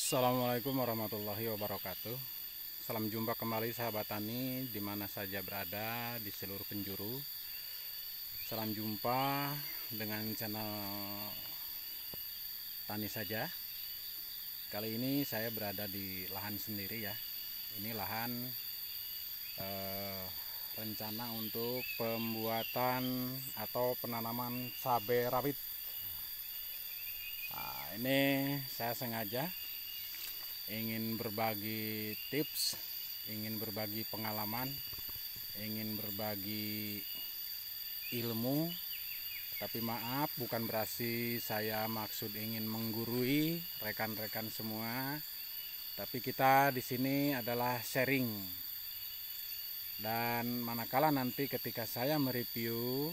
Assalamualaikum warahmatullahi wabarakatuh. Salam jumpa kembali sahabat tani di mana saja berada di seluruh penjuru. Salam jumpa dengan channel Tani Saja. Kali ini saya berada di lahan sendiri ya. Ini lahan rencana untuk pembuatan atau penanaman cabai rawit. Nah, ini saya sengaja ingin berbagi tips, ingin berbagi pengalaman, ingin berbagi ilmu. Tapi maaf, bukan berarti saya maksud ingin menggurui rekan-rekan semua. Tapi kita di sini adalah sharing. Dan manakala nanti ketika saya mereview,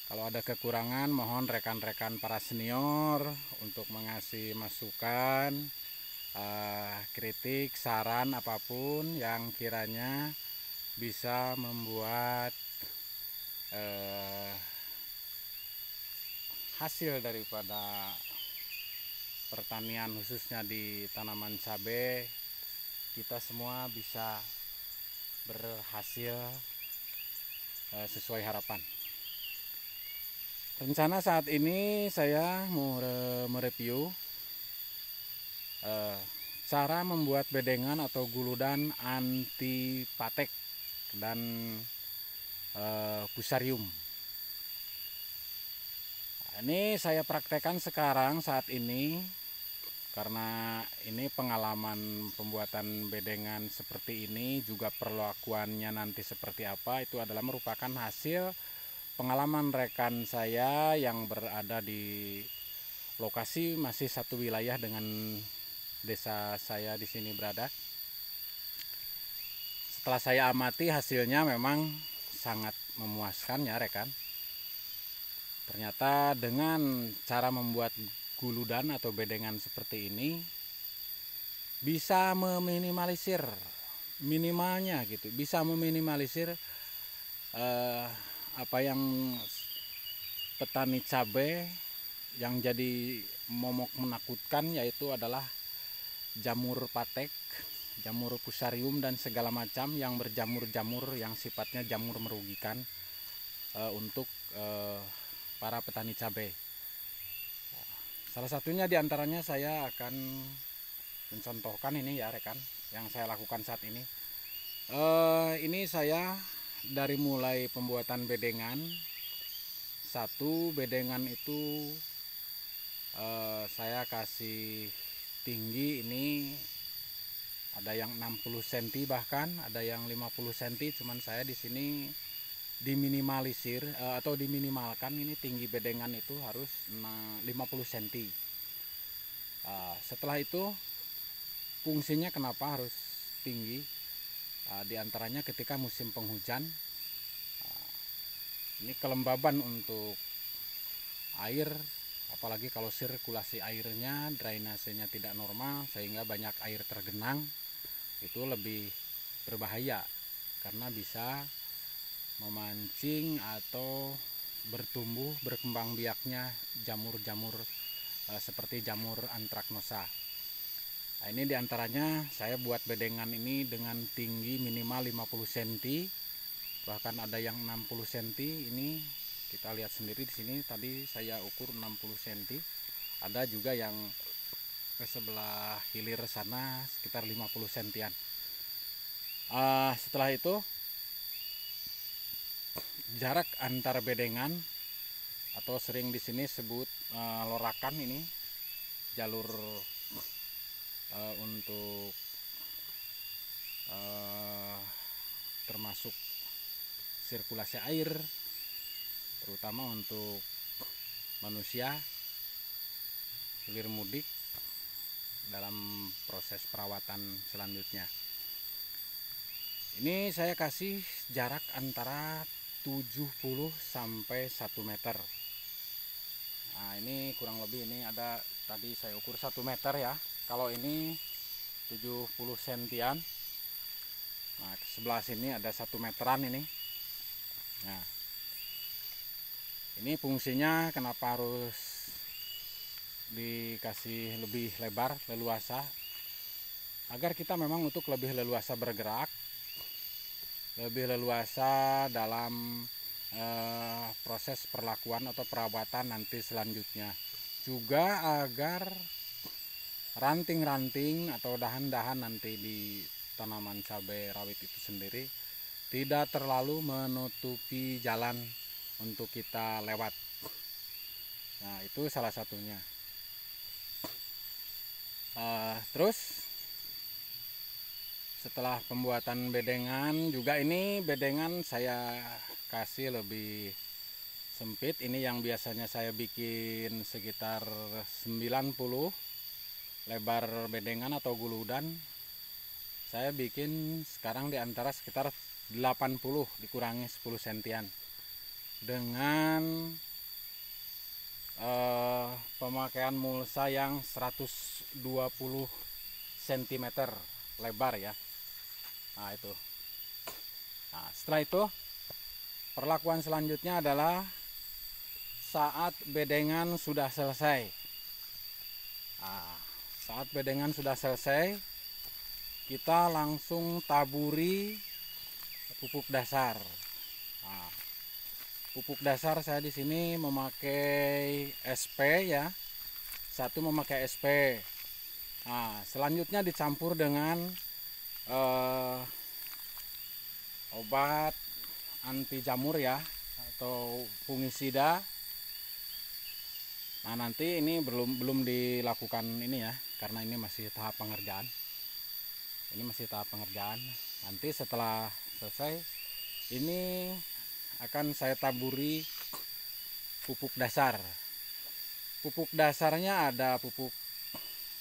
kalau ada kekurangan, mohon rekan-rekan para senior untuk mengasih masukan, kritik, saran apapun yang kiranya bisa membuat hasil daripada pertanian khususnya di tanaman cabai kita semua bisa berhasil sesuai harapan. Rencana saat ini saya mau mereview cara membuat bedengan atau guludan anti patek dan fusarium. Ini saya praktekkan sekarang saat ini karena ini pengalaman pembuatan bedengan seperti ini, juga perlakuannya nanti seperti apa, itu adalah merupakan hasil pengalaman rekan saya yang berada di lokasi masih satu wilayah dengan desa saya di sini berada. Setelah saya amati, hasilnya memang sangat memuaskan ya rekan. Ternyata dengan cara membuat guludan atau bedengan seperti ini bisa meminimalisir, minimalnya gitu, bisa meminimalisir apa yang petani cabai yang jadi momok menakutkan, yaitu adalah jamur patek, jamur fusarium dan segala macam yang berjamur-jamur yang sifatnya jamur merugikan untuk para petani cabai. Salah satunya diantaranya saya akan mencontohkan ini ya rekan, yang saya lakukan saat ini. Ini saya dari mulai pembuatan bedengan. Satu bedengan itu saya kasih tinggi, ini ada yang 60 cm bahkan ada yang 50 cm, cuman saya di sini diminimalisir atau diminimalkan, ini tinggi bedengan itu harus 50 cm. Setelah itu fungsinya kenapa harus tinggi, diantaranya ketika musim penghujan, ini kelembaban untuk air, apalagi kalau sirkulasi airnya, drainasenya tidak normal sehingga banyak air tergenang, itu lebih berbahaya karena bisa memancing atau berkembang biaknya jamur-jamur seperti jamur antraknosa. Nah, ini diantaranya saya buat bedengan ini dengan tinggi minimal 50 cm, bahkan ada yang 60 cm. Ini kita lihat sendiri di sini, tadi saya ukur 60 cm. Ada juga yang ke sebelah hilir sana sekitar 50 cm. Setelah itu jarak antar bedengan atau sering di sini sebut lorakan, ini jalur untuk termasuk sirkulasi air, terutama untuk manusia hilir mudik dalam proses perawatan selanjutnya. Ini saya kasih jarak antara 70 sampai 1 meter. Nah, ini kurang lebih, ini ada tadi saya ukur 1 meter ya. Kalau ini 70 sentian. Nah, sebelah sini ada 1 meteran ini. Nah, ini fungsinya kenapa harus dikasih lebih lebar, leluasa, agar kita memang untuk lebih leluasa bergerak, lebih leluasa dalam proses perlakuan atau perawatan nanti selanjutnya. Juga agar ranting-ranting atau dahan-dahan nanti di tanaman cabai rawit itu sendiri tidak terlalu menutupi jalan untuk kita lewat. Nah, itu salah satunya. Terus setelah pembuatan bedengan juga, ini bedengan saya kasih lebih sempit. Ini yang biasanya saya bikin sekitar 90 lebar bedengan atau guludan, saya bikin sekarang di antara sekitar 80 dikurangi 10 sentian dengan pemakaian mulsa yang 120 cm lebar ya. Nah itu. Nah, setelah itu perlakuan selanjutnya adalah saat bedengan sudah selesai. Nah, saat bedengan sudah selesai, kita langsung taburi pupuk dasar. Nah, pupuk dasar saya di sini memakai SP ya. Satu memakai SP. Nah, selanjutnya dicampur dengan obat anti jamur ya, atau fungisida. Nah, nanti ini belum dilakukan ini ya, karena ini masih tahap pengerjaan. Ini masih tahap pengerjaan. Nanti setelah selesai ini akan saya taburi pupuk dasar. Pupuk dasarnya ada pupuk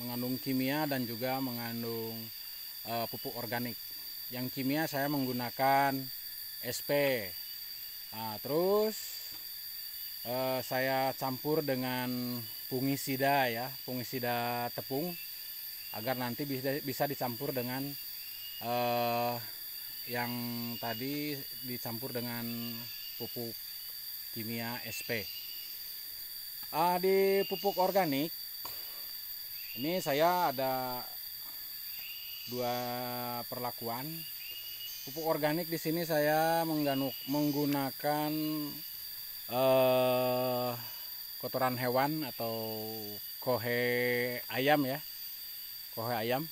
mengandung kimia dan juga mengandung pupuk organik. Yang kimia saya menggunakan SP. Nah, terus saya campur dengan fungisida ya, fungisida tepung, agar nanti bisa dicampur dengan yang tadi dicampur dengan pupuk kimia SP. Di pupuk organik ini saya ada dua perlakuan. Pupuk organik di sini saya menggunakan kotoran hewan atau kohe ayam ya, kohe ayam.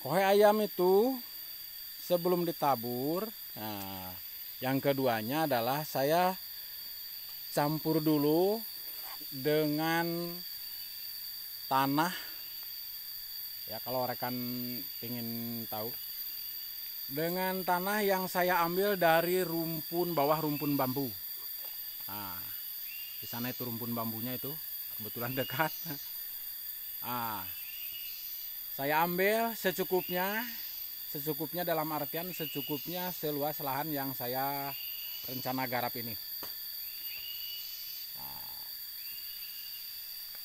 Kohe ayam itu sebelum ditabur, yang keduanya adalah saya campur dulu dengan tanah ya, kalau rekan ingin tahu, dengan tanah yang saya ambil dari bawah rumpun bambu. Nah, di sana itu rumpun bambunya itu kebetulan dekat. Nah, saya ambil secukupnya dalam artian secukupnya seluas lahan yang saya rencana garap ini. Nah,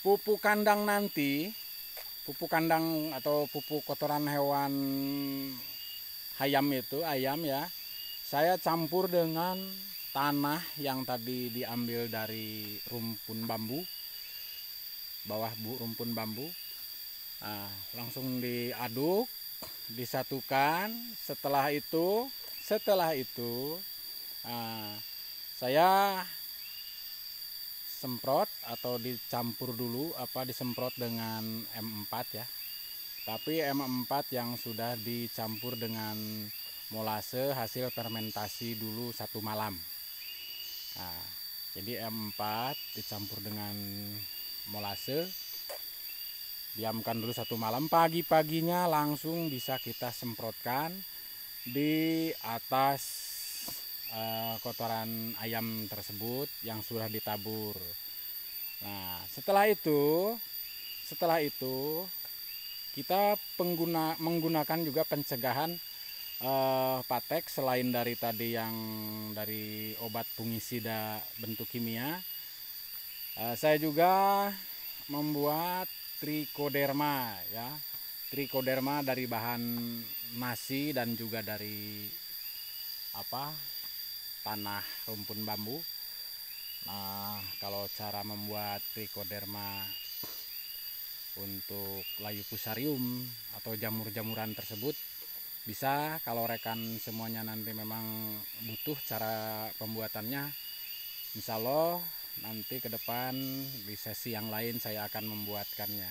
pupuk kandang nanti, pupuk kandang atau pupuk kotoran hewan ayam ya, saya campur dengan tanah yang tadi diambil dari rumpun bambu, bawah rumpun bambu. Nah, langsung diaduk, disatukan. Setelah itu saya semprot atau dicampur dulu, disemprot dengan M4 ya, tapi M4 yang sudah dicampur dengan molase hasil fermentasi dulu 1 malam. Nah, jadi M4 dicampur dengan molase, diamkan dulu 1 malam. Pagi-paginya langsung bisa kita semprotkan di atas kotoran ayam tersebut yang sudah ditabur. Nah, setelah itu kita menggunakan juga pencegahan patek. Selain dari tadi yang dari obat fungisida bentuk kimia, saya juga membuat trichoderma ya. Trichoderma dari bahan nasi dan juga dari tanah rumpun bambu. Nah, kalau cara membuat trichoderma untuk layu fusarium atau jamur-jamuran tersebut, bisa kalau rekan semuanya nanti memang butuh cara pembuatannya, insya Allah nanti ke depan di sesi yang lain saya akan membuatkannya.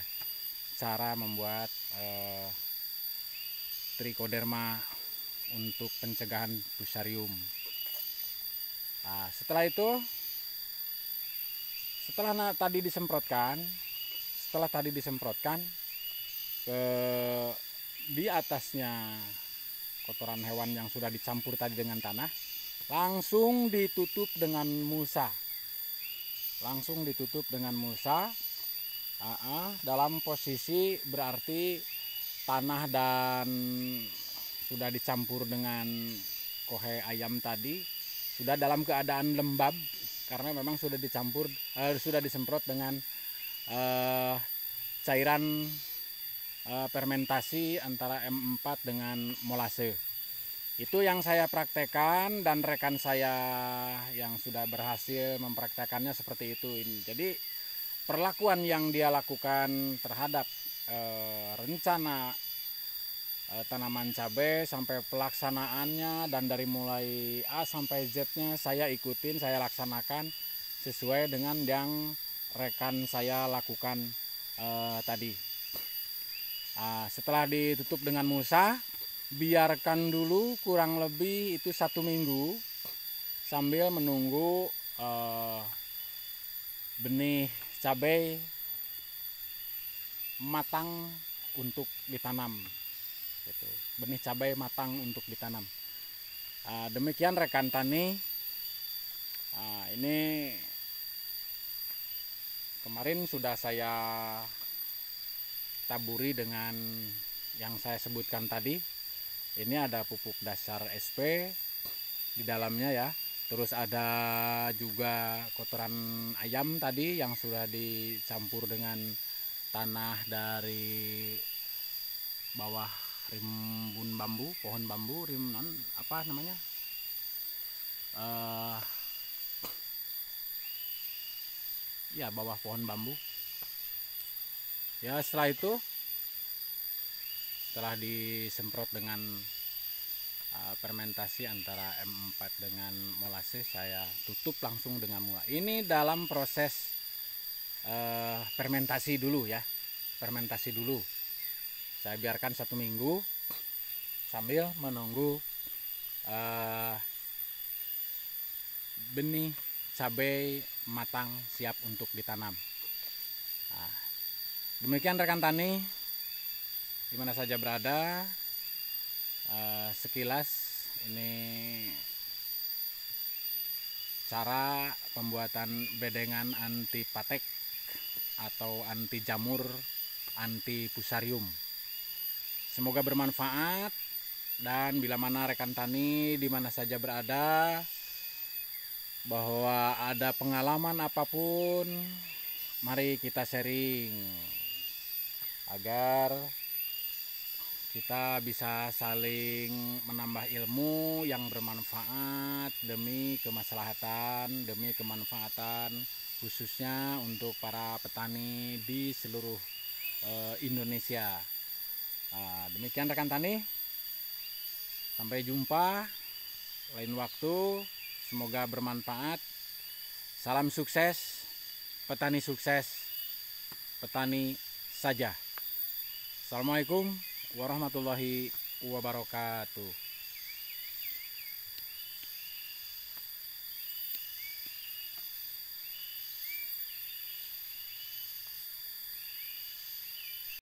Cara membuat trichoderma untuk pencegahan fusarium. Nah, setelah itu, setelah tadi disemprotkan ke di atasnya kotoran hewan yang sudah dicampur tadi dengan tanah, langsung ditutup dengan mulsa. Dalam posisi berarti tanah dan sudah dicampur dengan kohe ayam tadi sudah dalam keadaan lembab karena memang sudah sudah disemprot dengan cairan fermentasi antara M4 dengan molase. Itu yang saya praktekkan dan rekan saya yang sudah berhasil mempraktekannya seperti itu. Jadi perlakuan yang dia lakukan terhadap rencana tanaman cabai sampai pelaksanaannya, dan dari mulai A sampai Z-nya saya ikutin, saya laksanakan sesuai dengan yang rekan saya lakukan tadi. Setelah ditutup dengan mulsa, biarkan dulu kurang lebih itu 1 minggu sambil menunggu benih cabai matang untuk ditanam. Benih cabai matang untuk ditanam. Demikian rekan tani. Ini kemarin sudah saya taburi dengan yang saya sebutkan tadi. Ini ada pupuk dasar SP di dalamnya ya. Terus ada juga kotoran ayam tadi yang sudah dicampur dengan tanah dari bawah rimbun bambu, pohon bambu, apa namanya? Ya, bawah pohon bambu. Ya, setelah itu, setelah disemprot dengan fermentasi antara M4 dengan molase, saya tutup langsung dengan mula. Ini dalam proses fermentasi dulu ya, fermentasi dulu. Saya biarkan 1 minggu sambil menunggu benih cabai matang siap untuk ditanam. Demikian rekan tani, dimana saja berada, sekilas ini cara pembuatan bedengan anti patek atau anti jamur, anti fusarium. Semoga bermanfaat, dan bila mana rekan tani dimana saja berada bahwa ada pengalaman apapun, mari kita sharing agar kita bisa saling menambah ilmu yang bermanfaat demi kemaslahatan, demi kemanfaatan khususnya untuk para petani di seluruh Indonesia. Demikian rekan tani, sampai jumpa lain waktu, semoga bermanfaat. Salam sukses, petani sukses, petani saja. Assalamualaikum warahmatullahi wabarakatuh.